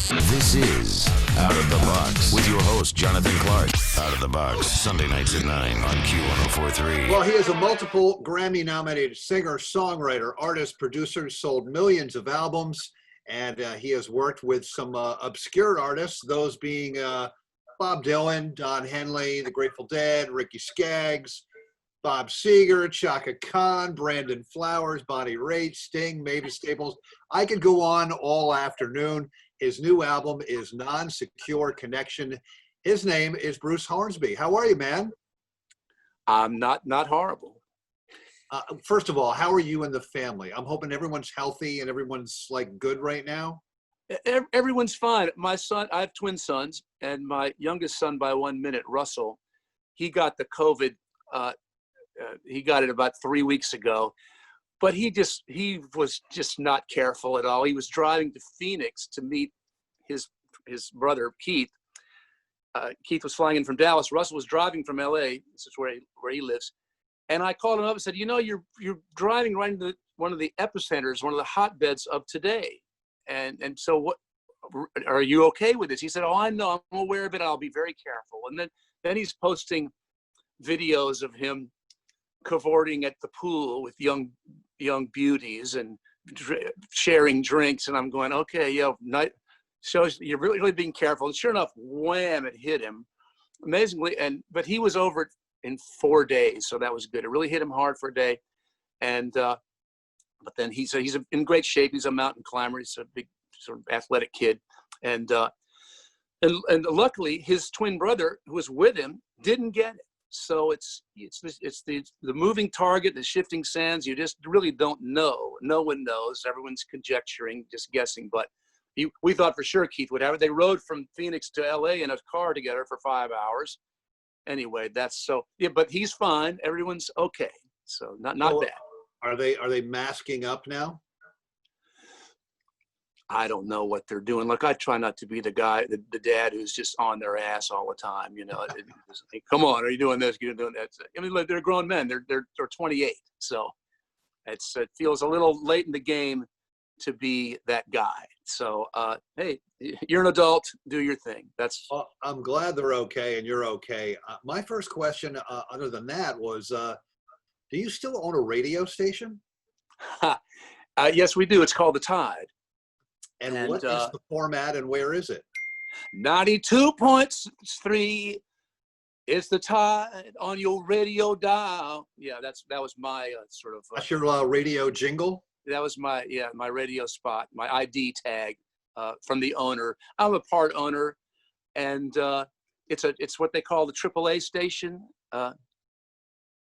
This is Out of the Box with your host, Jonathan Clark. Out of the Box, Sunday nights at 9 on Q1043. Well, he is a multiple Grammy-nominated singer, songwriter, artist, producer, sold millions of albums, and he has worked with some obscure artists, those being Bob Dylan, Don Henley, The Grateful Dead, Ricky Skaggs, Bob Seger, Chaka Khan, Brandon Flowers, Bonnie Raitt, Sting, Mavis Staples. I could go on all afternoon. His new album is Non-Secure Connection. His name is Bruce Hornsby. How are you, man? I'm not horrible. First of all, how are you and the family? I'm hoping everyone's healthy and everyone's like good right now. Everyone's fine. My son, I have twin sons, and my youngest son by 1 minute, Russell, he got the COVID. He got it about 3 weeks ago, but he was just not careful at all. He was driving to Phoenix to meet his brother Keith. Keith was flying in from Dallas. Russell was driving from LA. This is where he lives. And I called him up and said, you know, you're driving right into one of the epicenters, one of the hotbeds of today. And so what, are you okay with this? He said, oh, I know, I'm aware of it. I'll be very careful. And then he's posting videos of him cavorting at the pool with young beauties and sharing drinks. And I'm going, okay, shows you're really being careful. And sure enough, wham, it hit him amazingly. But he was over it in 4 days. So that was good. It really hit him hard for a day. And, but then he's in great shape. He's a mountain climber. He's a big sort of athletic kid. And luckily his twin brother who was with him didn't get it. So it's the moving target, the shifting sands. You just really don't know. No one knows. Everyone's conjecturing, just guessing. But we thought for sure Keith would have it. They rode from Phoenix to LA in a car together for 5 hours. Anyway, that's so. Yeah, but he's fine. Everyone's okay. So not bad. Are they masking up now? I don't know what they're doing. Look, I try not to be the guy, the dad who's just on their ass all the time. You know, come on, are you doing this? You're doing that. I mean, look, they're grown men. They're 28, so it feels a little late in the game to be that guy. So, hey, you're an adult. Do your thing. That's. Well, I'm glad they're okay and you're okay. My first question, other than that, was, do you still own a radio station? Yes, we do. It's called The Tide. And what is the format and where is it? 92.3 is The Tide on your radio dial. Yeah, that was my sort of. That's your radio jingle? That was my radio spot, my ID tag from the owner. I'm a part owner, and it's what they call the AAA station. I'm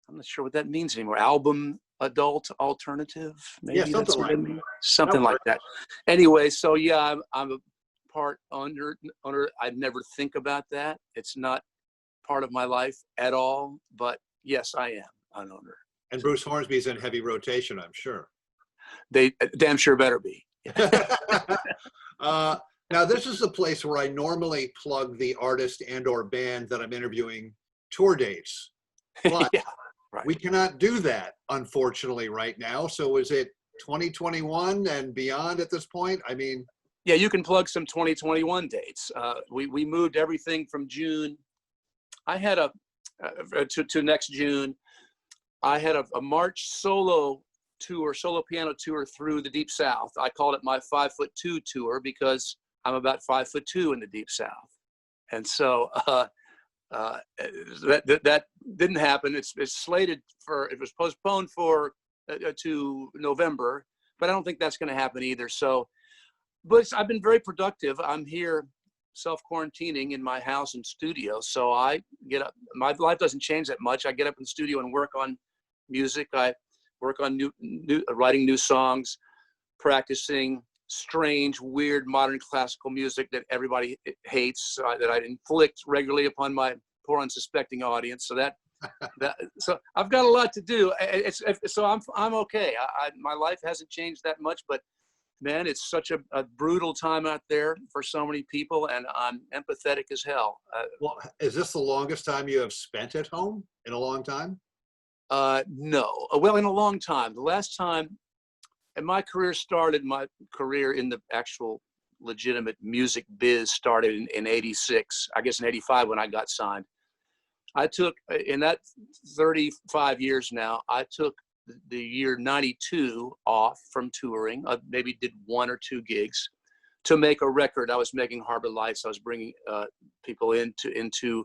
not sure what that means anymore. Album adult alternative, maybe. Yeah, something like that. Something like that. Anyway, so yeah, I'm a part owner. I never think about that. It's not part of my life at all. But yes, I am an owner. And Bruce Hornsby's in heavy rotation, I'm sure. They damn sure better be. Now, this is the place where I normally plug the artist and/or band that I'm interviewing tour dates. But yeah. Right. We cannot do that, unfortunately, right now. So is it 2021 and beyond at this point? I mean, yeah, you can plug some 2021 dates. We moved everything from June. I had to next June. I had a March solo piano tour through the Deep South. I called it my 5'2" tour because I'm about 5'2" in the Deep South, and so. That didn't happen. It's slated for. It was postponed to November, but I don't think that's going to happen either. So, but I've been very productive. I'm here self-quarantining in my house and studio. So I get up. My life doesn't change that much. I get up in the studio and work on music. I work on writing new songs, practicing strange, weird, modern classical music that everybody hates, that I inflict regularly upon my poor unsuspecting audience. So so I've got a lot to do. So I'm okay. My life hasn't changed that much, but man, it's such a brutal time out there for so many people, and I'm empathetic as hell. Well, is this the longest time you have spent at home in a long time? No. Well, in a long time. The last time, and my career started my career in the actual legitimate music biz started in 86, I guess in 85 when I got signed. I took, in that 35 years now, I took the year 92 off from touring. I maybe did 1 or 2 gigs to make a record. I was making Harbor Lights. I was bringing people into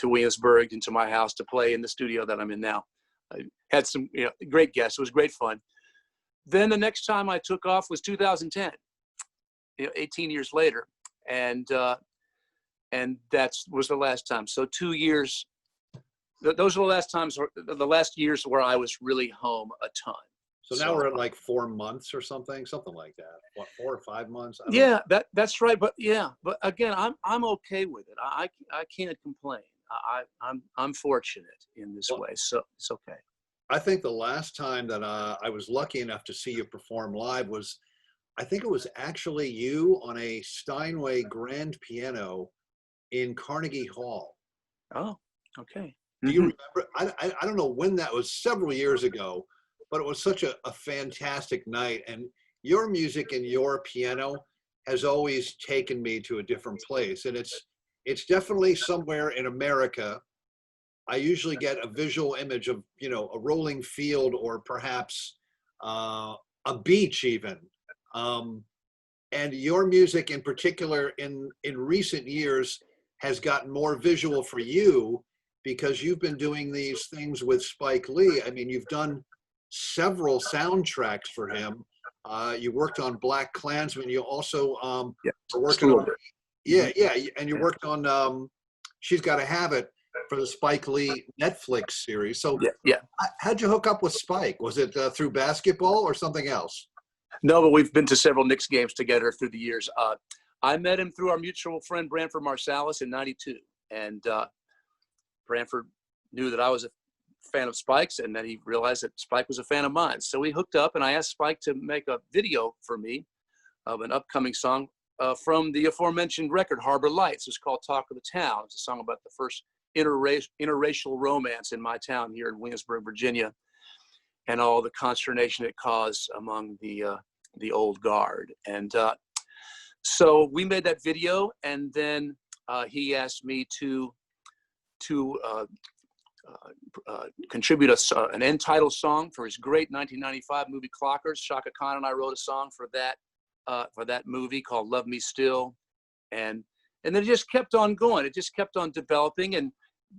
Williamsburg, into my house to play in the studio that I'm in now. I had some great guests. It was great fun. Then the next time I took off was 2010, 18 years later. And that was the last time. So 2 years, those are the last years where I was really home a ton. So now we're at like 4 months or something like that. What, 4 or 5 months? Yeah, that's right. But again, I'm okay with it. I can't complain. I'm fortunate in this way, so it's okay. I think the last time that I was lucky enough to see you perform live was, I think it was actually you on a Steinway grand piano in Carnegie Hall. Oh, okay. Do you remember? I don't know when that was, several years ago, but it was such a fantastic night. And your music and your piano has always taken me to a different place. And it's definitely somewhere in America. I usually get a visual image of, a rolling field or perhaps a beach even. And your music in particular in recent years has gotten more visual for you because you've been doing these things with Spike Lee. I mean, you've done several soundtracks for him. You worked on Black Klansman. You also were working on, and you worked on She's Gotta Have It for the Spike Lee Netflix series. So how'd you hook up with Spike? Was it through basketball or something else? No, but we've been to several Knicks games together through the years. I met him through our mutual friend, Branford Marsalis, in 92. And Branford knew that I was a fan of Spike's, and then he realized that Spike was a fan of mine. So we hooked up, and I asked Spike to make a video for me of an upcoming song from the aforementioned record, Harbor Lights. It's called Talk of the Town. It's a song about the first interracial romance in my town here in Williamsburg, Virginia, and all the consternation it caused among the old guard. And so we made that video, and then he asked me to contribute an end title song for his great 1995 movie Clockers. Shaka Khan and I wrote a song for that movie called Love Me Still, and then it just kept on going. It just kept on developing, and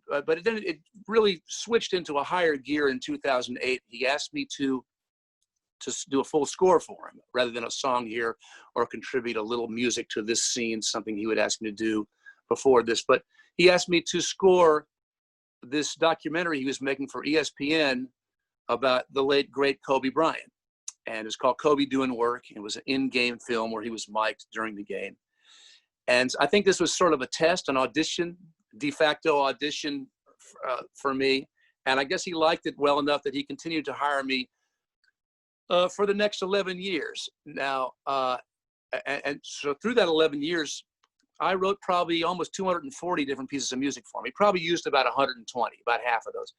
but then it really switched into a higher gear in 2008. He asked me to do a full score for him rather than a song here or contribute a little music to this scene, something he would ask me to do before this. But he asked me to score this documentary he was making for ESPN about the late, great Kobe Bryant. And it's called Kobe Doing Work. It was an in-game film where he was mic'd during the game. And I think this was sort of a test, an audition, de facto audition for me. And I guess he liked it well enough that he continued to hire me for the next 11 years. Now, and so through that 11 years, I wrote probably almost 240 different pieces of music for him. He probably used about 120, about half of those.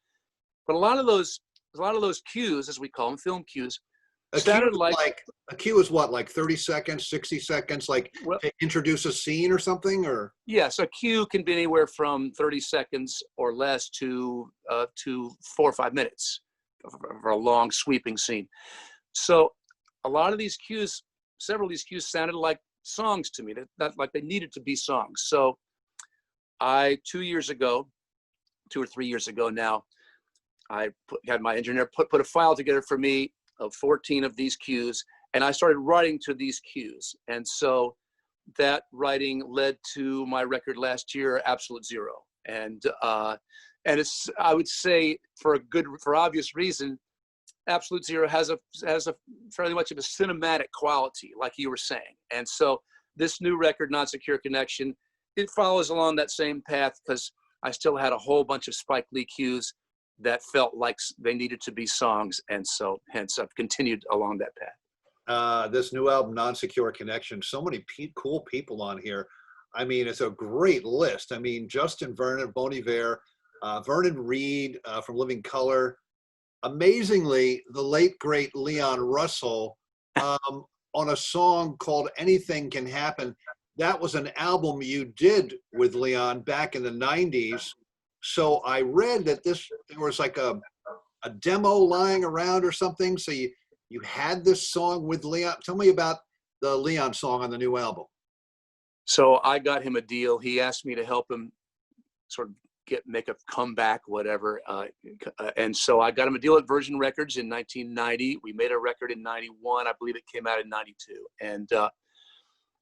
But a lot of those cues, as we call them, film cues, sounded like a cue is what, like 30 seconds, 60 seconds, like to introduce a scene or something, or? Yes, a cue can be anywhere from 30 seconds or less to 4 or 5 minutes for a long sweeping scene. So a lot of these cues, several of these cues sounded like songs to me, that like they needed to be songs. So 2 or 3 years ago now, I had my engineer put a file together for me of 14 of these cues, and I started writing to these cues. And so that writing led to my record last year, Absolute Zero. And it's, I would say, for obvious reason, Absolute Zero has a fairly much of a cinematic quality, like you were saying. And so this new record, Not Secure Connection, it follows along that same path because I still had a whole bunch of Spike Lee cues that felt like they needed to be songs. And so hence I've continued along that path. This new album, Non-Secure Connection, so many cool people on here. I mean, it's a great list. I mean, Justin Vernon, Bon Iver, Vernon Reid from Living Colour. Amazingly, the late, great Leon Russell. on a song called Anything Can Happen. That was an album you did with Leon back in the 90s. So I read that there was like a demo lying around or something. So you had this song with Leon. Tell me about the Leon song on the new album. So I got him a deal. He asked me to help him sort of make a comeback, whatever. And so I got him a deal at Virgin Records in 1990. We made a record in 91. I believe it came out in 92. And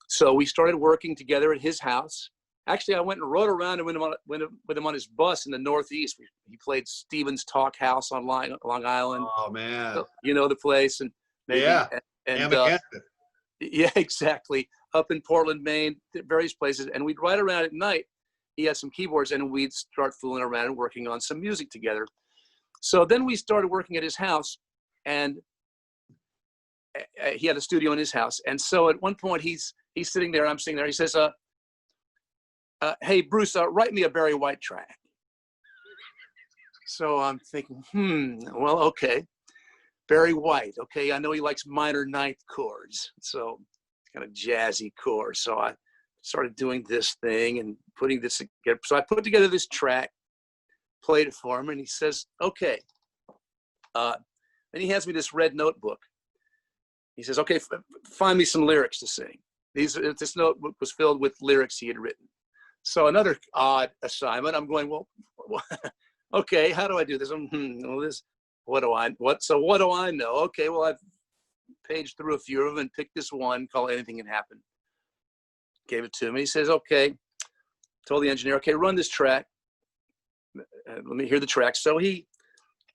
so we started working together at his house. Actually, I went and rode around and with him on his bus in the Northeast. He played Stevens Talk House on Long Island. Oh, man. You know the place. And maybe, yeah. And yeah, exactly. Up in Portland, Maine, various places. And we'd ride around at night. He had some keyboards and we'd start fooling around and working on some music together. So then we started working at his house, and he had a studio in his house. And so at one point he's sitting there and I'm sitting there. He says, hey, Bruce, write me a Barry White track. So I'm thinking, well, okay. Barry White. Okay. I know he likes minor ninth chords. So kind of jazzy chords. So I started doing this thing and putting this together. So I put together this track, played it for him, and he says, okay. Then he hands me this red notebook. He says, okay, find me some lyrics to sing. This notebook was filled with lyrics he had written. So another odd assignment. I'm going, well, okay, how do I do this? What do I know? Okay, well, I've paged through a few of them and picked this one called Anything Can Happen. Gave it to him. He says, okay, told the engineer, okay, run this track. Let me hear the track. So he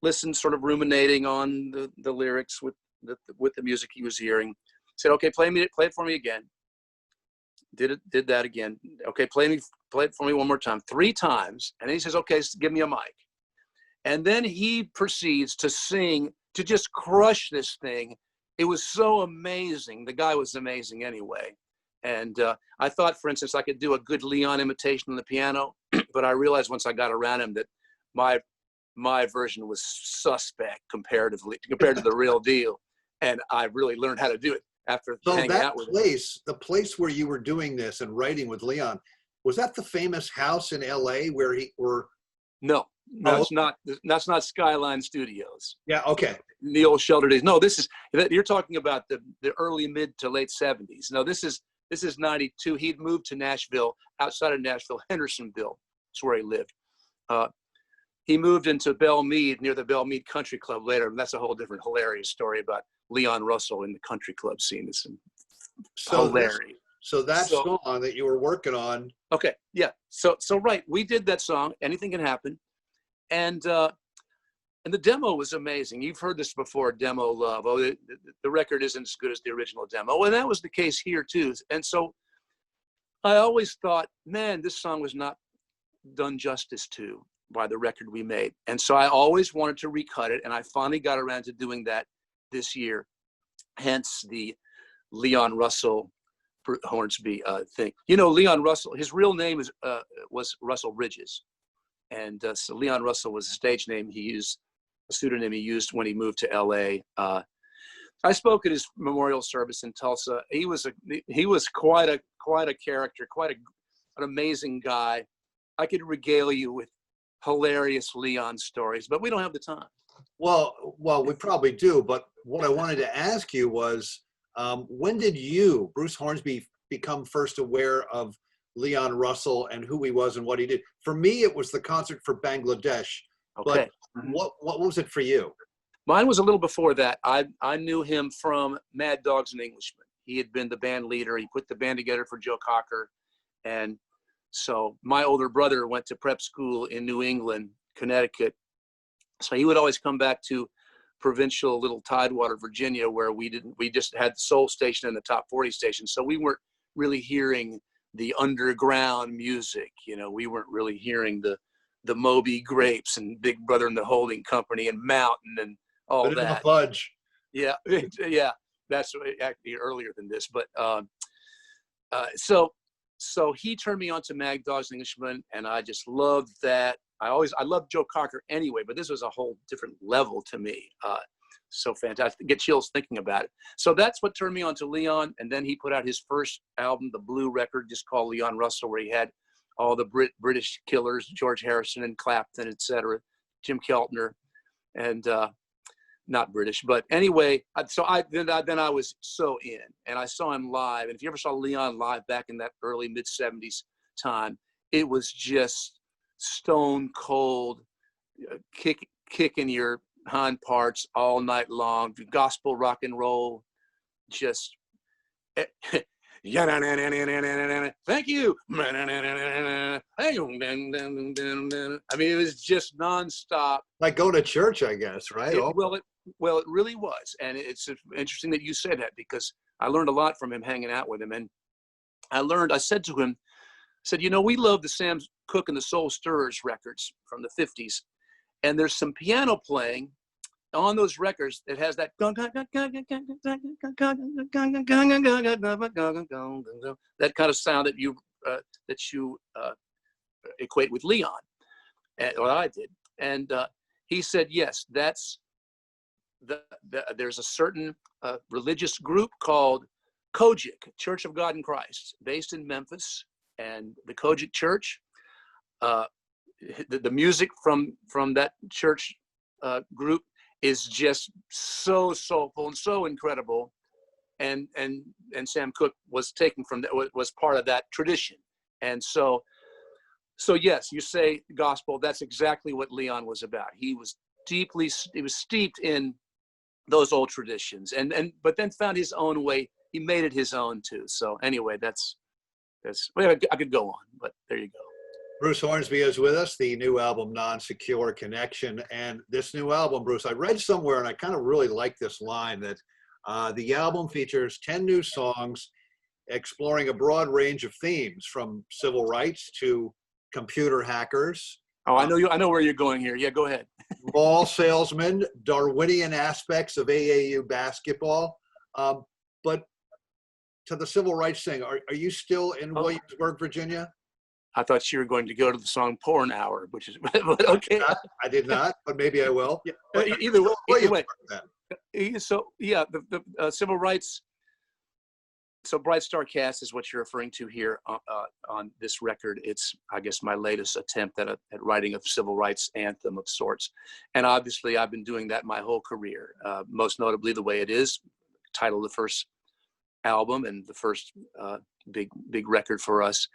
listened, sort of ruminating on the lyrics with the music he was hearing. Said, okay, play it for me again. Did that again. Okay, play it for me one more time. 3 times. And then he says, okay, give me a mic. And then he proceeds to sing, to just crush this thing. It was so amazing. The guy was amazing anyway. And I thought, for instance, I could do a good Leon imitation on the piano, but I realized once I got around him that my version was suspect compared to the real deal. And I really learned how to do it after hanging out with him. The place where you were doing this and writing with Leon, was that the famous house in LA where No, it's not. That's not Skyline Studios. Yeah, okay. In the old shelter days. No, you're talking about the early mid to late 70s. No, this is 92. He'd moved to Nashville, outside of Nashville, Hendersonville. That's where he lived. He moved into Belle Meade, near the Belle Meade Country Club later. And that's a whole different hilarious story about Leon Russell in the country club scene. It's hilarious. So that song that you were working on. Okay, yeah. So right, we did that song, Anything Can Happen. And the demo was amazing. You've heard this before, Demo Love. Oh, the record isn't as good as the original demo. And that was the case here too. And so I always thought, man, this song was not done justice to by the record we made. And so I always wanted to recut it. And I finally got around to doing that this year. Hence the Leon Russell Hornsby thing. You know, Leon Russell, his real name was Russell Ridges. And so Leon Russell was a stage name he used, a pseudonym he used when he moved to LA. I spoke at his memorial service in Tulsa. He was quite a character, an amazing guy. I could regale you with hilarious Leon stories, but we don't have the time. Well, we probably do. But what I wanted to ask you was, when did you, Bruce Hornsby, become first aware of Leon Russell and who he was and what he did? For me, it was the concert for Bangladesh. Okay. But what was it for you? Mine was a little before that. I knew him from Mad Dogs and Englishmen. He had been the band leader. He put the band together for Joe Cocker. And so my older brother went to prep school in New England, Connecticut. So he would always come back to provincial little Tidewater, Virginia, where we just had the soul station and the top 40 station. So we weren't really hearing the underground music. You know, we weren't really hearing the Moby Grapes and Big Brother and the Holding Company and Mountain and all Vanilla that. Fudge. Yeah, yeah, that's actually earlier than this. But so he turned me on to Mad Dogs and Englishmen, and I just loved that. I loved Joe Cocker anyway, but this was a whole different level to me. so fantastic. Get chills thinking about it. So that's what turned me on to Leon. And then he put out his first album, the Blue record, just called Leon Russell, where he had all the British killers, George Harrison and Clapton, etc., Jim Keltner, and not British, but anyway. So then I was so in, and I saw him live. And if you ever saw Leon live back in that early mid '70s time, it was just stone cold, kicking your hind parts all night long, gospel rock and roll, just thank you. I mean, it was just nonstop. Like going to church, I guess, right? Well, it really was. And it's interesting that you said that, because I learned a lot from him hanging out with him. And I said to him, we love the Sam Cooke and the Soul Stirrers records from the 50s. And there's some piano playing on those records that has that that kind of sound that you equate with Leon, or I did. And he said, yes, that's there's a certain religious group called Kojic, Church of God in Christ, based in Memphis, and the Kojic Church, the music from that church group is just so soulful and so incredible, and Sam Cooke was taken from that, was part of that tradition. And so yes, you say gospel, that's exactly what Leon was about. He was steeped in those old traditions, but then found his own way. He made it his own too. So anyway, that's well, I could go on, but there you go. Bruce Hornsby is with us, the new album, Non-Secure Connection. And this new album, Bruce, I read somewhere, and I kind of really like this line, that the album features 10 new songs exploring a broad range of themes, from civil rights to computer hackers. Oh, I know where you're going here. Yeah, go ahead. Mall salesmen, Darwinian aspects of AAU basketball. But to the civil rights thing, are you still in Williamsburg, Virginia? I thought you were going to go to the song "Porn Hour," which is, but okay. I did not, but maybe I will. Yeah. Either way. So yeah, the civil rights. So Bright Star Cast is what you're referring to here on this record. It's, I guess, my latest attempt at writing a civil rights anthem of sorts. And obviously, I've been doing that my whole career. Most notably, The Way It Is, title of the first album and the first big record for us.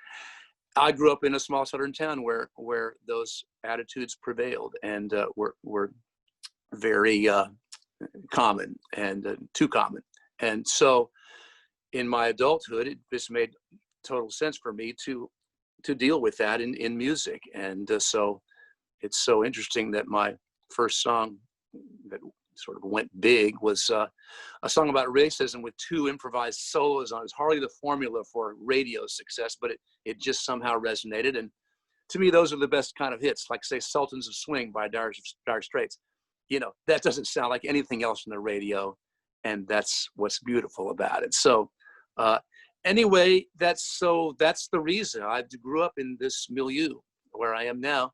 I grew up in a small southern town where those attitudes prevailed and were very common and too common. And so in my adulthood, it just made total sense for me to deal with that in music. And so it's so interesting that my first song that sort of went big was a song about racism with 2 improvised solos on it. It's hardly the formula for radio success, but it just somehow resonated. And to me, those are the best kind of hits, like, say, Sultans of Swing by Dire Straits. That doesn't sound like anything else on the radio, and that's what's beautiful about it. So anyway, that's the reason. I grew up in this milieu where I am now.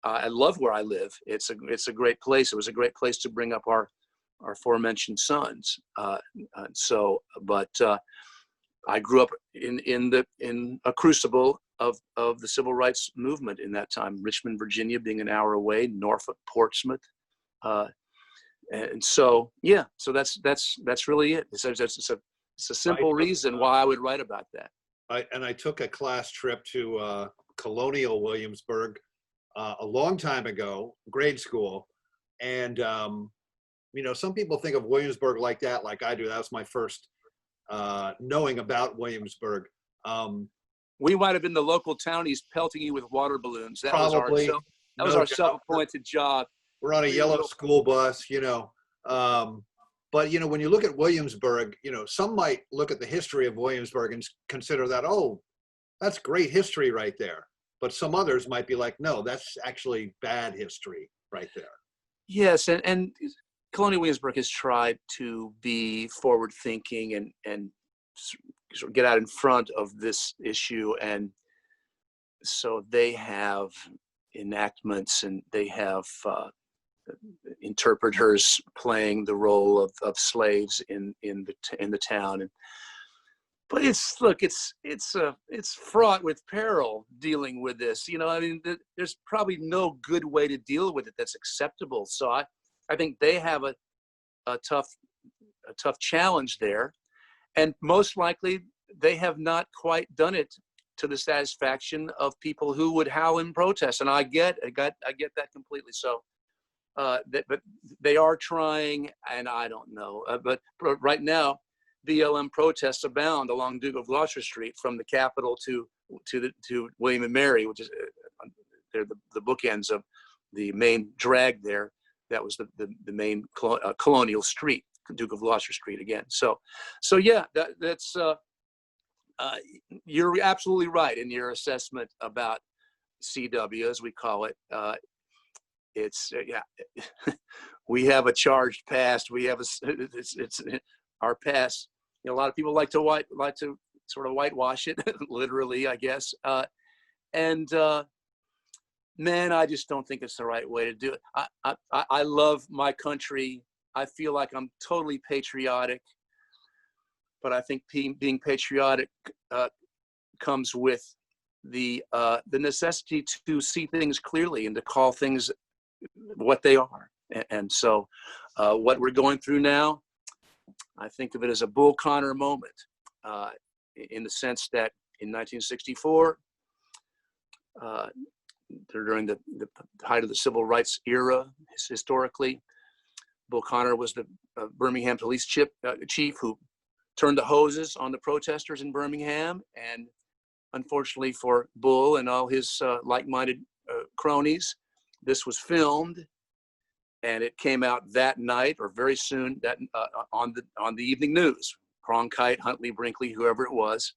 I love where I live. It's a great place. It was a great place to bring up our aforementioned sons. But I grew up in a crucible of the civil rights movement in that time. Richmond, Virginia, being an hour away, Norfolk, Portsmouth, and so yeah. So that's really it. It's a simple reason why I would write about that. I took a class trip to Colonial Williamsburg a long time ago, grade school. And, some people think of Williamsburg like that, like I do. That was my first knowing about Williamsburg. We might have been the local townies pelting you with water balloons. That probably, was our self-appointed job. We're on a yellow school bus, But, when you look at Williamsburg, some might look at the history of Williamsburg and consider that, oh, that's great history right there. But some others might be like, no, that's actually bad history right there. Yes, and Colonial Williamsburg has tried to be forward-thinking and sort of get out in front of this issue. And so they have enactments and they have interpreters playing the role of slaves in the town. But it's fraught with peril dealing with this. I mean, there's probably no good way to deal with it that's acceptable. So I think they have a tough challenge there, and most likely they have not quite done it to the satisfaction of people who would howl in protest. And I get that completely. So, but they are trying, and I don't know. But right now, BLM protests abound along Duke of Gloucester Street from the Capitol to William and Mary, which is they're the bookends of the main drag there. That was the main colonial street, Duke of Gloucester Street again. So yeah, that's you're absolutely right in your assessment about CW, as we call it. It's yeah, we have a charged past. We have it's our past. A lot of people like to sort of whitewash it, literally, I guess. Man, I just don't think it's the right way to do it. I love my country. I feel like I'm totally patriotic, but I think being patriotic comes with the necessity to see things clearly and to call things what they are. And so what we're going through now, I think of it as a Bull Connor moment, in the sense that in 1964, during the height of the civil rights era, historically, Bull Connor was the Birmingham police chief who turned the hoses on the protesters in Birmingham. And unfortunately for Bull and all his like-minded cronies, this was filmed, and it came out that night or very soon that on the evening news. Cronkite, Huntley, Brinkley, whoever it was.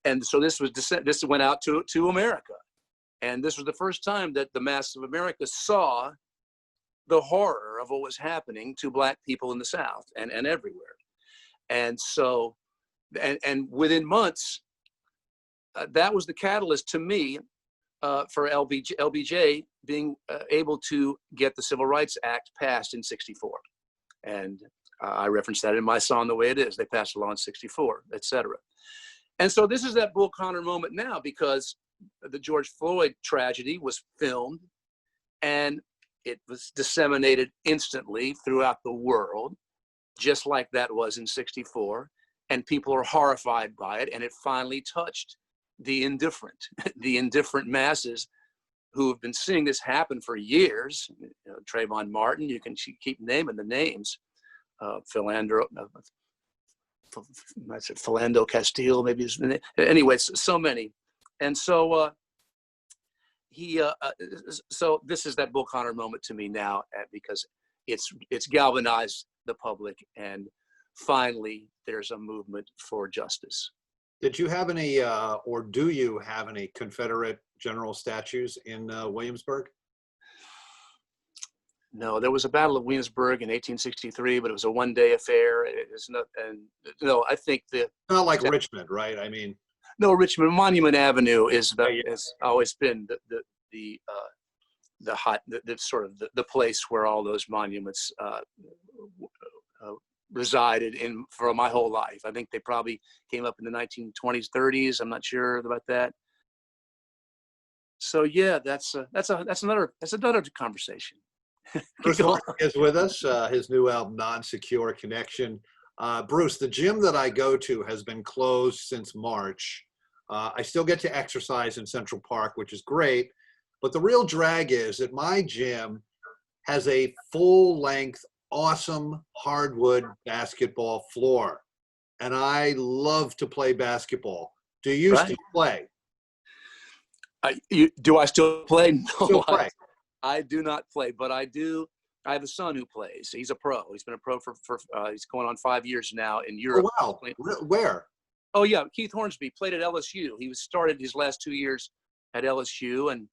And so this went out to America. And this was the first time that the mass of America saw the horror of what was happening to Black people in the South and everywhere. And so, and within months, that was the catalyst to me for LBJ being able to get the Civil Rights Act passed in '64. And I referenced that in my song, The Way It Is. They passed a law in '64, etc. And so this is that Bull Connor moment now, because the George Floyd tragedy was filmed and it was disseminated instantly throughout the world, just like that was in '64. And people are horrified by it. And it finally touched the indifferent masses who have been seeing this happen for years. Trayvon Martin, you can keep naming the names. Philando Castile, maybe his name. Anyways, so many. And so so this is that Bull Connor moment to me now, because it's galvanized the public, and finally there's a movement for justice. Did you have any, or do you have any Confederate general statues in Williamsburg? No, there was a Battle of Williamsburg in 1863, but it was a one-day affair. It's not, and no, I think Not like Richmond, right? I mean, no, Richmond Monument Avenue has always been the sort of the place where all those monuments resided in for my whole life. I think they probably came up in the 1920s, 30s. I'm not sure about that. So yeah, that's another conversation. Bruce is with us. His new album, Non-Secure Connection. Bruce, the gym that I go to has been closed since March. I still get to exercise in Central Park, which is great. But the real drag is that my gym has a full-length, awesome hardwood basketball floor. And I love to play basketball. Do you still play? Do I still play? No, Still play. I do not play, but I do. I have a son who plays. He's a pro. He's been a pro for he's going on 5 years now in Europe. Oh, wow. Where? Oh, yeah. Keith Hornsby played at LSU. He started his last 2 years at LSU and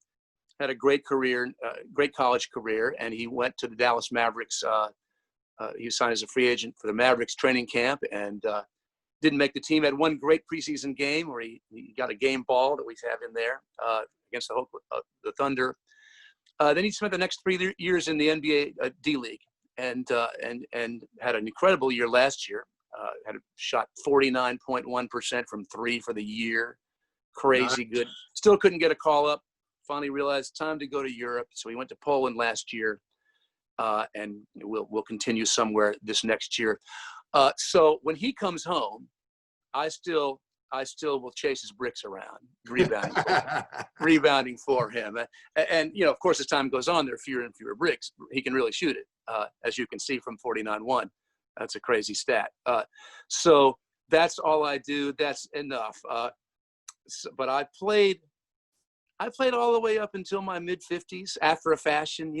had a great career, great college career. And he went to the Dallas Mavericks. He was signed as a free agent for the Mavericks training camp and didn't make the team. Had one great preseason game where he got a game ball that we have in there against the Thunder. Then he spent the next 3 years in the NBA D League, and had an incredible year last year. Had a shot 49.1% from three for the year. Crazy good. Still couldn't get a call up. Finally realized time to go to Europe. So he went to Poland last year, and we'll continue somewhere this next year. So when he comes home, I still will chase his bricks around, rebounding for him. And of course, as time goes on, there are fewer and fewer bricks. He can really shoot it, as you can see from 49-1. That's a crazy stat. So that's all I do. That's enough. But I played all the way up until my mid-50s, after a fashion,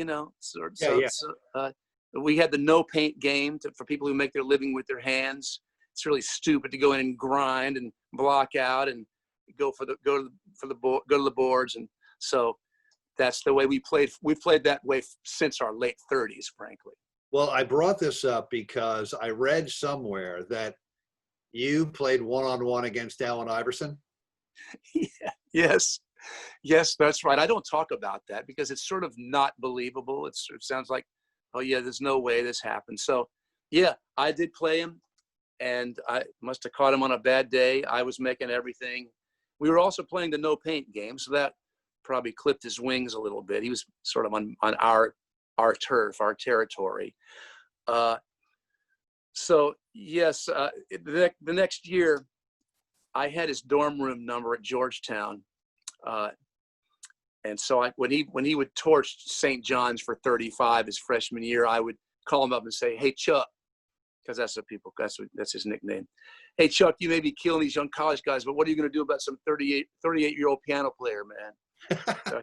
we had the no paint game for people who make their living with their hands. It's really stupid to go in and grind and block out and go to the boards. And so that's the way we played. We played that way since our late 30s, frankly. Well, I brought this up because I read somewhere that you played one-on-one against Allen Iverson. Yeah. Yes, that's right. I don't talk about that because it's sort of not believable. It sounds like, oh yeah, there's no way this happened. So yeah, I did play him, and I must have caught him on a bad day. I was making everything. We were also playing the no paint game, so that probably clipped his wings a little bit. He was sort of on our turf, our territory. So yes, the next year, I had his dorm room number at Georgetown, and so when he would torch St. John's for 35 his freshman year, I would call him up and say, "Hey Chuck," because that's his nickname. "Hey Chuck, you may be killing these young college guys, but what are you going to do about some 38-year-old piano player, man?" So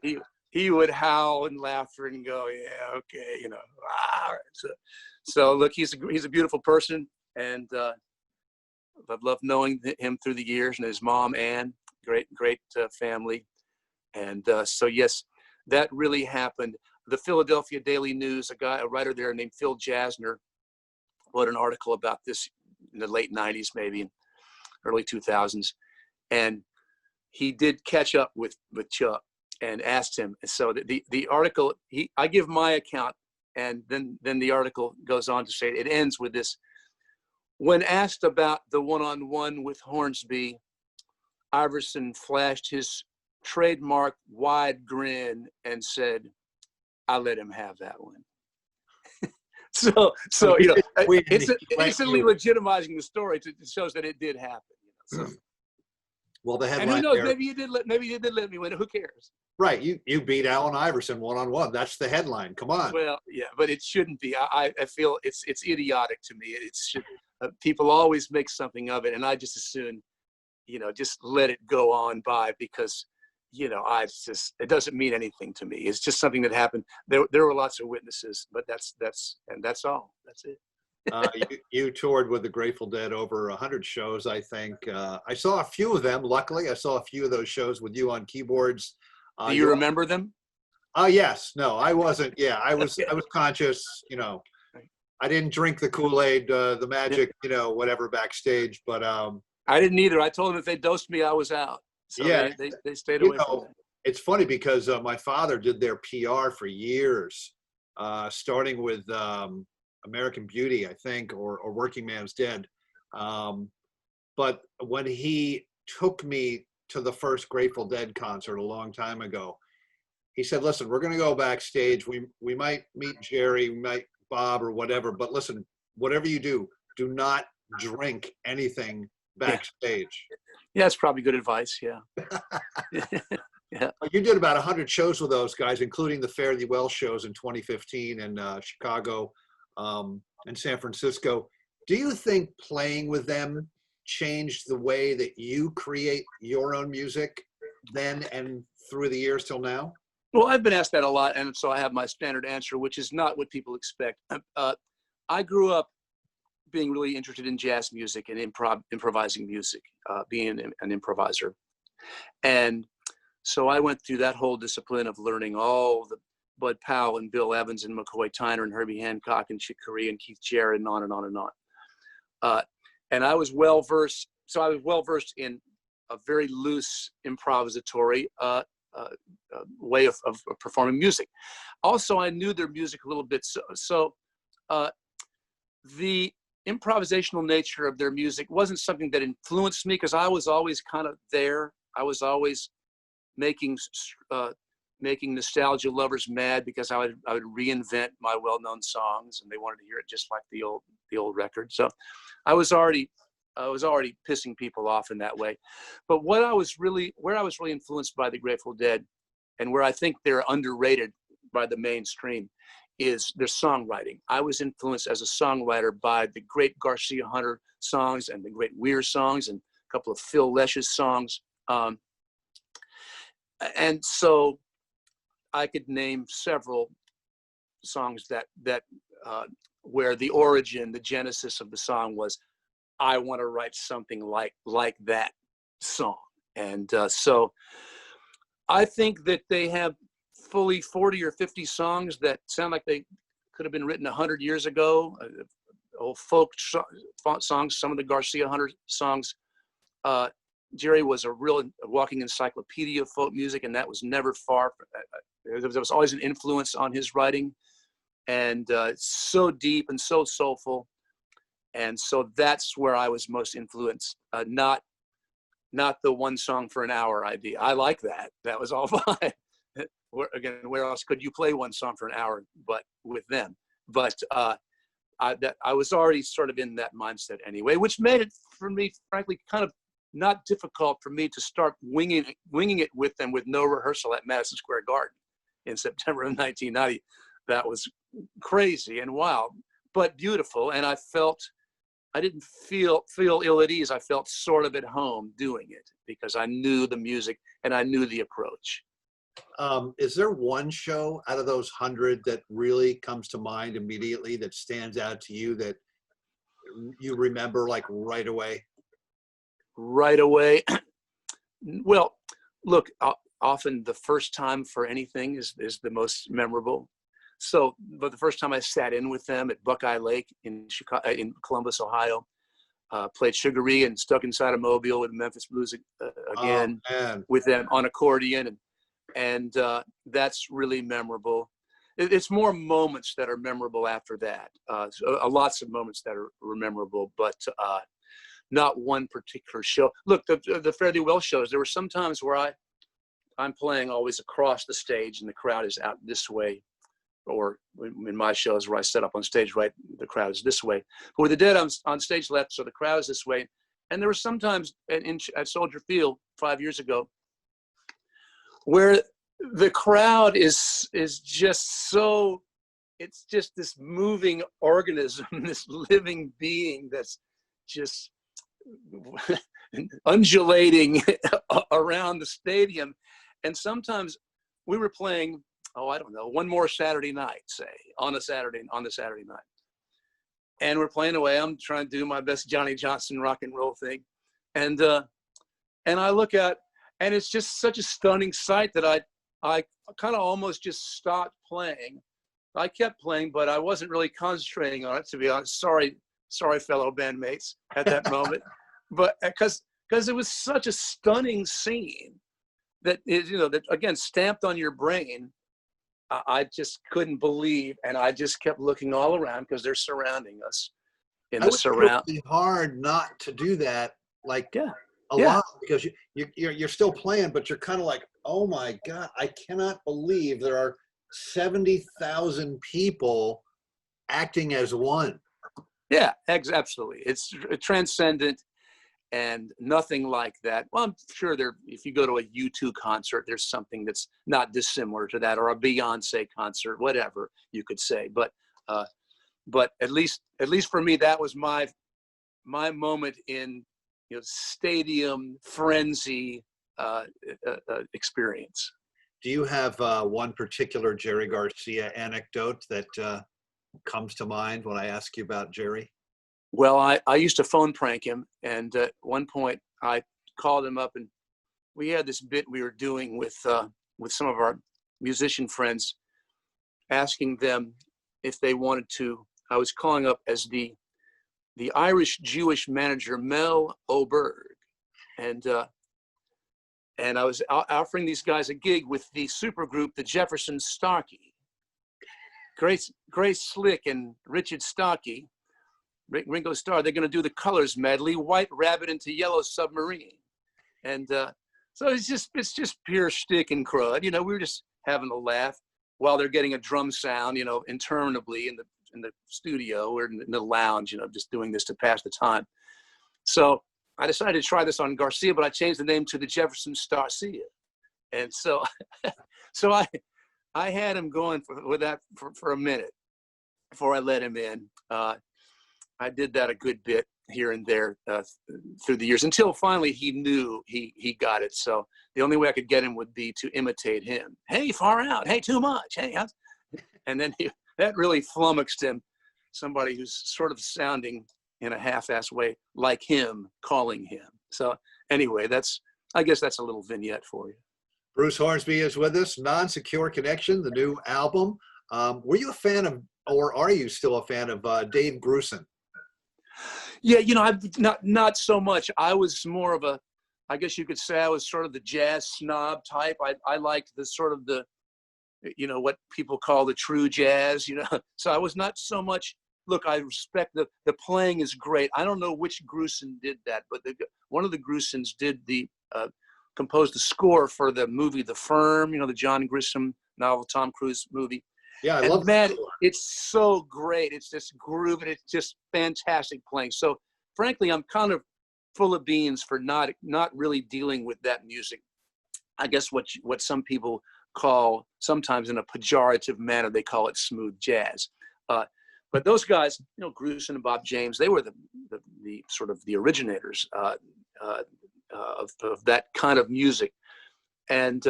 he would howl in laughter and go, "Yeah, okay, all right." So look, he's a beautiful person, and I've loved knowing him through the years, and his mom, Ann, great family. And so, yes, that really happened. The Philadelphia Daily News, a writer there named Phil Jasner, wrote an article about this in the late 90s, maybe in early 2000s. And he did catch up with Chuck and asked him. So the article, I give my account, and then the article goes on to say, it ends with this: when asked about the one-on-one with Hornsby, Iverson flashed his trademark wide grin and said, "I let him have that one." so instantly legitimizing the story. It shows that it did happen. So. Well, the headline. And who knows? There, maybe you did let me win. Who cares? Right. You beat Allen Iverson one-on-one. That's the headline. Come on. Well, yeah, but it shouldn't be. I feel it's idiotic to me. People always make something of it, and I just as soon, just let it go on by, because, it doesn't mean anything to me. It's just something that happened. There were lots of witnesses, but that's all. That's it. You toured with the Grateful Dead over 100 shows, I think. I saw a few of them. Luckily, I saw a few of those shows with you on keyboards. Do you remember them? Yes. No, I wasn't. Yeah, I was conscious. I didn't drink the Kool-Aid, the magic, whatever backstage. But I didn't either. I told them if they dosed me, I was out. So yeah, they stayed away from that. It's funny because my father did their PR for years, starting with American Beauty, I think, or Working Man's Dead. But when he took me to the first Grateful Dead concert a long time ago, he said, "Listen, we're going to go backstage. We might meet Jerry, we might Bob or whatever, but listen, whatever you do not drink anything backstage." Yeah, that's probably good advice. Yeah. Yeah. You did about 100 shows with those guys, including the Fare Thee Well shows in 2015 in Chicago and San Francisco. Do you think playing with them changed the way that you create your own music then and through the years till now? Well, I've been asked that a lot, and so I have my standard answer, which is not what people expect. I grew up being really interested in jazz music and improvising music, being an improviser. And so I went through that whole discipline of learning all the Bud Powell and Bill Evans and McCoy Tyner and Herbie Hancock and Chick Corea and Keith Jarrett and on and on and on. And I was well-versed. So I was well-versed in a very loose improvisatory way of performing music. Also, I knew their music a little bit. So the improvisational nature of their music wasn't something that influenced me, because I was always kind of there. I was always making nostalgia lovers mad, because I would reinvent my well-known songs, and they wanted to hear it just like the old record. So I was already pissing people off in that way. But where I was really influenced by the Grateful Dead, and where I think they're underrated by the mainstream, is their songwriting. I was influenced as a songwriter by the great Garcia Hunter songs and the great Weir songs and a couple of Phil Lesh's songs. And so I could name several songs that where the origin, the genesis of the song was, I want to write something like that song. And so I think that they have fully 40 or 50 songs that sound like they could have been written 100 years ago. Old folk songs, some of the Garcia Hunter songs. Jerry was a real walking encyclopedia of folk music, and that was never far. There was always an influence on his writing, and so deep and so soulful. And so that's where I was most influenced, not the one song for an hour idea. I like that. That was all fine. Where else could you play one song for an hour but with them? But I was already sort of in that mindset anyway, which made it, for me, frankly, kind of not difficult for me to start winging it with them with no rehearsal at Madison Square Garden in September of 1990. That was crazy and wild, but beautiful. And I didn't feel ill at ease. I felt sort of at home doing it, because I knew the music and I knew the approach. Is there one show out of those 100 that really comes to mind immediately, that stands out to you, that you remember like right away? Right away? Well, look, often the first time for anything is the most memorable. So, but the first time I sat in with them at Buckeye Lake in Columbus, Ohio, played Sugaree and Stuck Inside a Mobile with Memphis Blues again, with them on accordion, and that's really memorable. It's more moments that are memorable after that. Lots of moments that are memorable, but not one particular show. Look, the Fare Thee Well shows, there were some times where I'm playing always across the stage and the crowd is out this way, or in my shows where I set up on stage right, the crowd is this way. But with the Dead, I'm on stage left, so the crowd is this way. And there were sometimes at Soldier Field 5 years ago where the crowd is just so, it's just this moving organism, this living being that's just undulating around the stadium. And sometimes we were playing, I don't know, One More Saturday Night, say, on the Saturday night. And we're playing away. I'm trying to do my best Johnny Johnson rock and roll thing. And I look at, and it's just such a stunning sight that I kind of almost just stopped playing. I kept playing, but I wasn't really concentrating on it, to be honest. Sorry, fellow bandmates at that moment. But because it was such a stunning scene that is, that again, stamped on your brain. I just couldn't believe, and I just kept looking all around because they're surrounding us in the surround. It's really hard not to do that, like a Yeah. lot, because you're still playing, but you're kind of like, oh my God, I cannot believe there are 70,000 people acting as one. Yeah, absolutely. It's transcendent and nothing like that. Well, I'm sure if you go to a U2 concert, there's something that's not dissimilar to that, or a Beyonce concert, whatever you could say. But at least for me, that was my moment in stadium frenzy experience. Do you have one particular Jerry Garcia anecdote that comes to mind when I ask you about Jerry? Well, I used to phone prank him, and at one point I called him up, and we had this bit we were doing with some of our musician friends, asking them if they wanted to. I was calling up as the Irish Jewish manager Mel Oberg, and and I was offering these guys a gig with the supergroup, the Jefferson Starkey. Grace Slick and Richard Starkey, Ringo Starr, they're going to do the Colors medley, White Rabbit into Yellow Submarine. And so it's just pure shtick and crud. You know, we were just having a laugh while they're getting a drum sound, you know, interminably in the studio or in the lounge, you know, just doing this to pass the time. So I decided to try this on Garcia, but I changed the name to the Jefferson Starcia. And so, so I had him going with that for a minute before I let him in. I did that a good bit here and there through the years until finally he knew he got it. So the only way I could get him would be to imitate him. Hey, far out. Hey, too much. Hey, and then that really flummoxed him. Somebody who's sort of sounding in a half-assed way like him, calling him. So anyway, I guess that's a little vignette for you. Bruce Hornsby is with us. Non-Secure Connection, the new album. Were you a fan of, or are you still a fan of Dave Grusin? Yeah, you know, not so much. I was more of I guess you could say I was sort of the jazz snob type. I liked the sort of you know, what people call the true jazz, you know. So I was not so much, look, I respect the playing is great. I don't know which Grusin did that, but one of the Grusins composed the score for the movie The Firm, you know, the John Grisham novel, Tom Cruise movie. Yeah, I love that. Man, it's so great. It's just groove, and it's just fantastic playing. So frankly, I'm kind of full of beans for not really dealing with that music. I guess what some people call, sometimes in a pejorative manner, they call it smooth jazz. But those guys, you know, Grusin and Bob James, they were the sort of the originators of that kind of music. And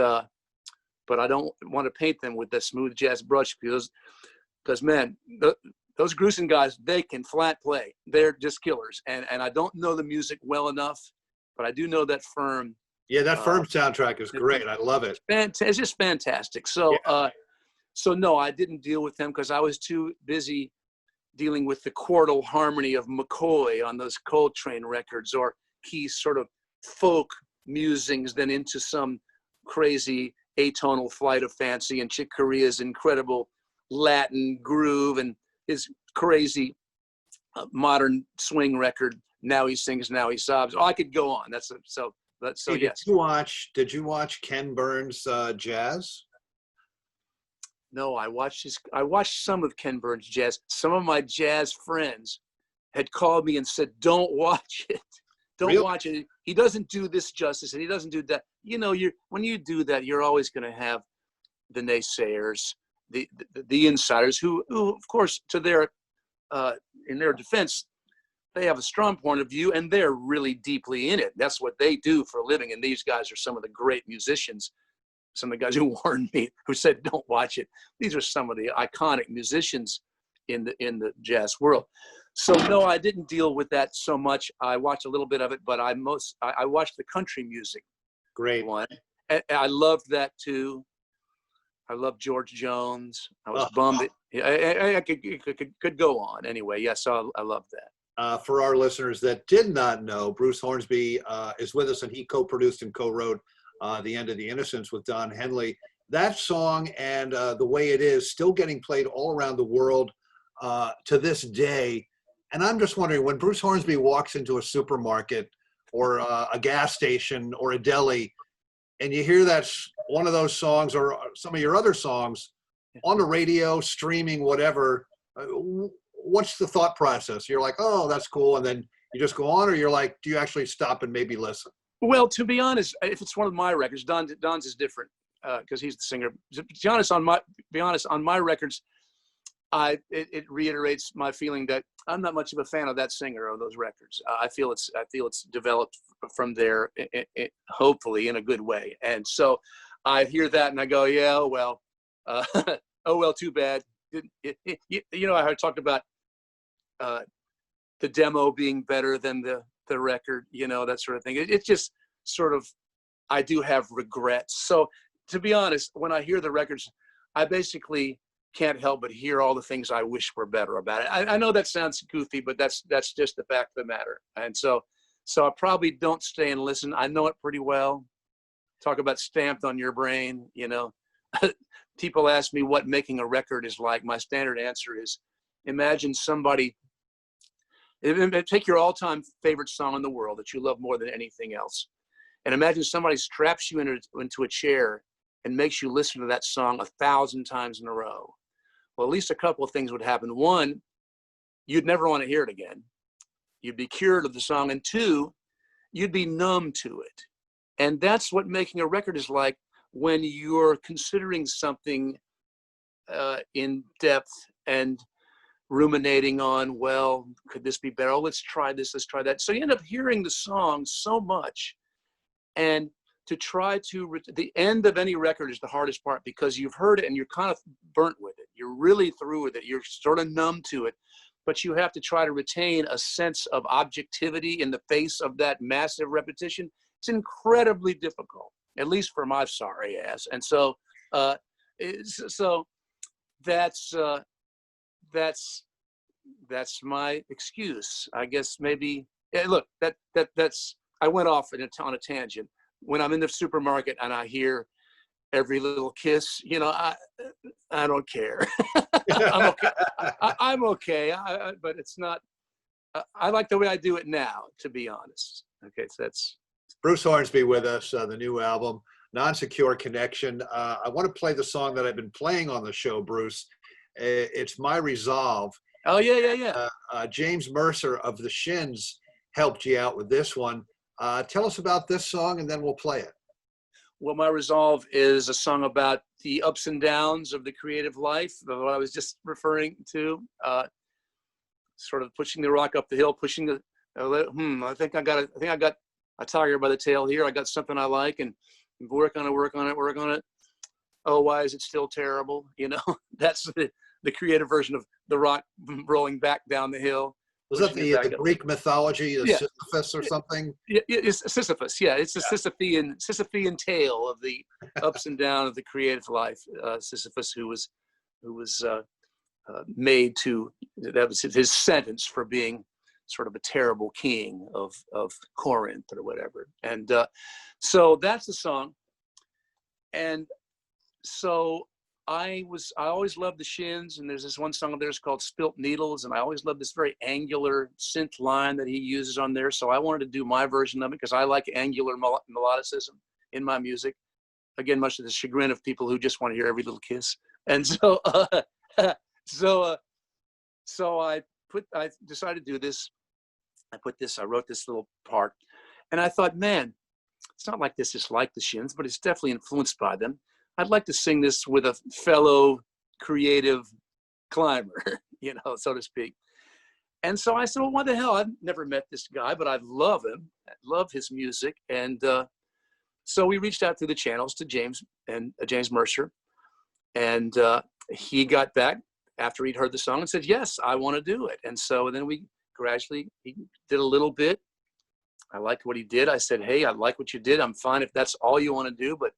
but I don't want to paint them with that smooth jazz brush because man, those Grusin guys, they can flat play. They're just killers. And I don't know the music well enough, but I do know that Firm. Yeah, that Firm soundtrack is great. I love it. It's just fantastic. So, so no, I didn't deal with them because I was too busy dealing with the chordal harmony of McCoy on those Coltrane records, or Keith's sort of folk musings, then into some crazy atonal flight of fancy, and Chick Corea's incredible Latin groove, and his crazy modern swing record, Now He Sings, Now He Sobs. Oh, I could go on. So yes. Did you watch Ken Burns' jazz? No, I watched some of Ken Burns' jazz. Some of my jazz friends had called me and said, "Don't watch it. Don't watch it. He doesn't do this justice, and he doesn't do that." You know, when you do that, you're always going to have the naysayers, the insiders, who of course, to their in their defense, they have a strong point of view, and they're really deeply in it. That's what they do for a living. And these guys are some of the great musicians. Some of the guys who warned me, who said, "Don't watch it." These are some of the iconic musicians in the jazz world. So no, I didn't deal with that so much. I watched a little bit of it, but I watched the country music. Great one. And I loved that too. I loved George Jones. I was bummed. I could go on anyway. Yes, so I love that. For our listeners that did not know, Bruce Hornsby is with us, and he co-produced and co-wrote The End of the Innocents with Don Henley. That song and The Way It Is still getting played all around the world to this day. And I'm just wondering, when Bruce Hornsby walks into a supermarket or a gas station or a deli, and you hear that's one of those songs or some of your other songs on the radio, streaming, whatever, what's the thought process? You're like, oh, that's cool, and then you just go on, or you're like, do you actually stop and maybe listen? Well, to be honest, if it's one of my records, Don's is different because he's the singer. To be honest, on my records, it reiterates my feeling that I'm not much of a fan of that singer or those records. I feel it's developed from there, hopefully in a good way. And so I hear that and I go, yeah, oh well, oh well, too bad. You know, I talked about the demo being better than the record, you know, that sort of thing. It's just sort of, I do have regrets. So to be honest, when I hear the records, I basically can't help but hear all the things I wish were better about it. I know that sounds goofy, but that's just the fact of the matter. And so I probably don't stay and listen. I know it pretty well. talk about stamped on your brain, you know. People ask me what making a record is like. My standard answer is, imagine somebody, take your all-time favorite song in the world that you love more than anything else, and imagine somebody straps you into a chair and makes you listen to that song 1,000 times in a row. Well, at least a couple of things would happen. One, you'd never want to hear it again. You'd be cured of the song. And two, you'd be numb to it. And that's what making a record is like when you're considering something in depth and ruminating on, well, could this be better? Oh, let's try this, let's try that. So you end up hearing the song so much. And to try to, the end of any record is the hardest part, because you've heard it and you're kind of burnt with it. You're really through with it. You're sort of numb to it. But you have to try to retain a sense of objectivity in the face of that massive repetition. It's incredibly difficult, at least for my sorry ass. And so, that's my excuse, I guess. Maybe. Yeah, look, that's. I went off on a tangent. When I'm in the supermarket and I hear Every Little Kiss, you know, I don't care. I'm okay. I'm okay. But it's not. I like the way I do it now, to be honest. Okay, so that's Bruce Hornsby with us. The new album, Non-Secure Connection. I want to play the song that I've been playing on the show, Bruce. It's My Resolve. Oh yeah. James Mercer of the Shins helped you out with this one. Tell us about this song, and then we'll play it. Well, My Resolve is a song about the ups and downs of the creative life, what I was just referring to, sort of pushing the rock up the hill, pushing the, I think I got a tiger by the tail here. I got something I like, and work on it. Oh, why is it still terrible? You know, that's the creative version of the rock rolling back down the hill. Was that the Greek mythology, Sisyphus or something? Yeah, it's Sisyphus. Yeah, it's the Sisyphean tale of the ups and downs of the creative life. Sisyphus, who was made to, that was his sentence for being sort of a terrible king of Corinth or whatever. And so that's the song. And so I always loved the Shins, and there's this one song of theirs called Spilt Needles, and I always loved this very angular synth line that he uses on there. So I wanted to do my version of it because I like angular melodicism in my music. Again, much to the chagrin of people who just want to hear Every Little Kiss. And so so I decided to do this. I wrote this little part, and I thought, man, it's not like this is like the Shins, but it's definitely influenced by them. I'd like to sing this with a fellow creative climber, you know, so to speak. And so I said, well, what the hell? I've never met this guy, but I love him. I love his music. And so we reached out through the channels to James Mercer. And he got back after he'd heard the song and said, yes, I want to do it. And so then he did a little bit. I liked what he did. I said, hey, I like what you did. I'm fine if that's all you want to do, but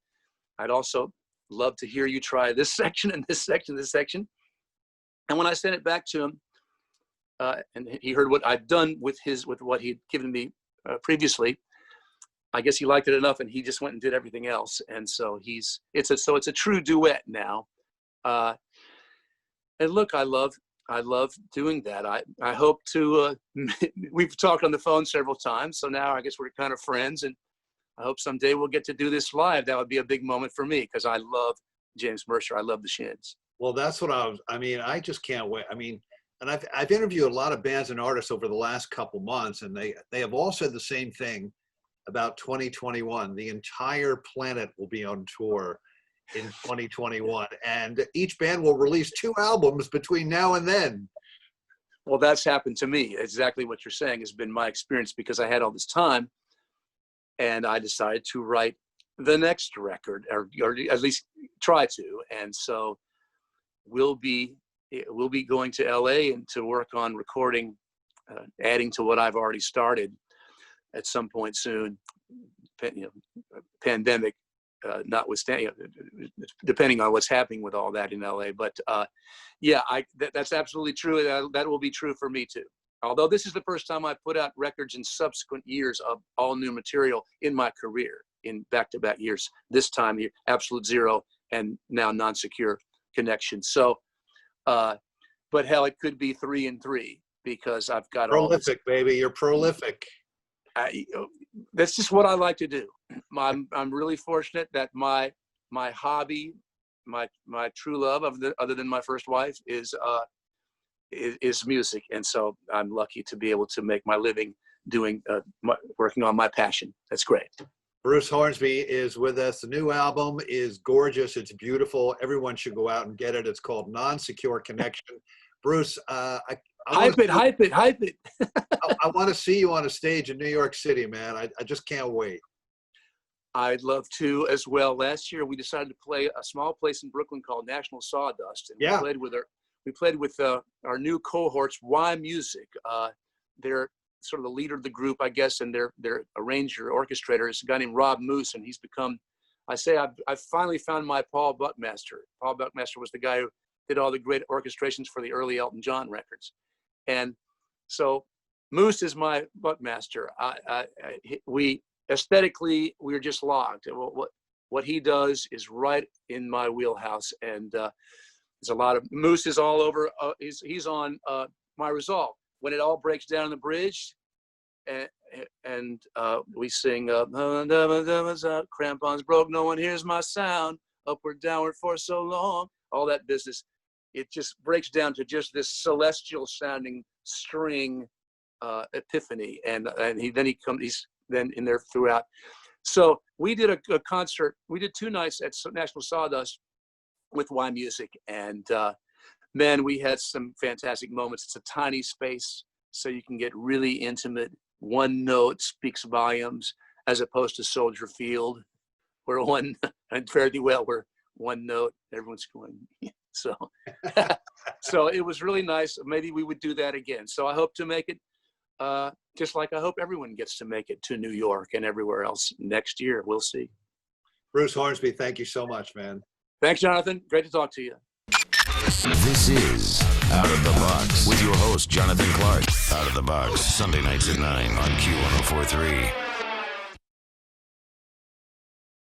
I'd also love to hear you try this section and this section, this section. And when I sent it back to him, and he heard what I'd done with what he'd given me previously, I guess he liked it enough, and he just went and did everything else. And so it's a true duet now. And look, I love doing that. I hope to. We've talked on the phone several times, so now I guess we're kind of friends, and I hope someday we'll get to do this live. That would be a big moment for me because I love James Mercer. I love the Shins. Well, that's what I just can't wait. I mean, and I've interviewed a lot of bands and artists over the last couple months, and they have all said the same thing about 2021. The entire planet will be on tour in 2021, and each band will release 2 albums between now and then. Well, that's happened to me. Exactly what you're saying has been my experience because I had all this time. And I decided to write the next record, or at least try to. And so we'll be going to LA and to work on recording, adding to what I've already started at some point soon. Pandemic notwithstanding, depending on what's happening with all that in LA. But that's absolutely true. That will be true for me too. Although this is the first time I put out records in subsequent years of all new material in my career. in back-to-back years. This time, Absolute Zero, and now Non-Secure Connection. So, but hell, it could be 3 and 3 because I've got prolific, baby. You're prolific. That's just what I like to do. I'm really fortunate that my hobby, my true love, other than my first wife, is music, and so I'm lucky to be able to make my living doing working on my passion. That's great. Bruce Hornsby is with us. The new album is gorgeous. It's beautiful. Everyone should go out and get it. It's called Non-Secure Connection. Bruce, hype it. I want to see you on a stage in New York City, man. I just can't wait. I'd love to as well. Last year, we decided to play a small place in Brooklyn called National Sawdust, and we played with our new cohorts, Y Music. They're sort of the leader of the group, I guess, and their arranger, orchestrator is a guy named Rob Moose, and he's become, I've finally found my Paul Buckmaster. Paul Buckmaster was the guy who did all the great orchestrations for the early Elton John records. And so Moose is my Buckmaster. Aesthetically, we're just locked. What he does is right in my wheelhouse, and there's a lot of Moose is all over. He's on My Resolve. When it all breaks down in the bridge, and we sing crampons broke, no one hears my sound, upward, downward for so long, all that business. It just breaks down to just this celestial sounding string epiphany, and he's then in there throughout. So we did a concert. We did 2 nights at National Sawdust with Y Music, and man, we had some fantastic moments. It's a tiny space, so you can get really intimate. One note speaks volumes, as opposed to Soldier Field, where and fairly well, where one note, everyone's going. So, so it was really nice. Maybe we would do that again. So I hope to make it, just like I hope everyone gets to make it to New York and everywhere else next year. We'll see. Bruce Hornsby, thank you so much, man. Thanks, Jonathan. Great to talk to you. This is Out of the Box with your host, Jonathan Clark. Out of the Box, Sunday nights at 9 on Q1043.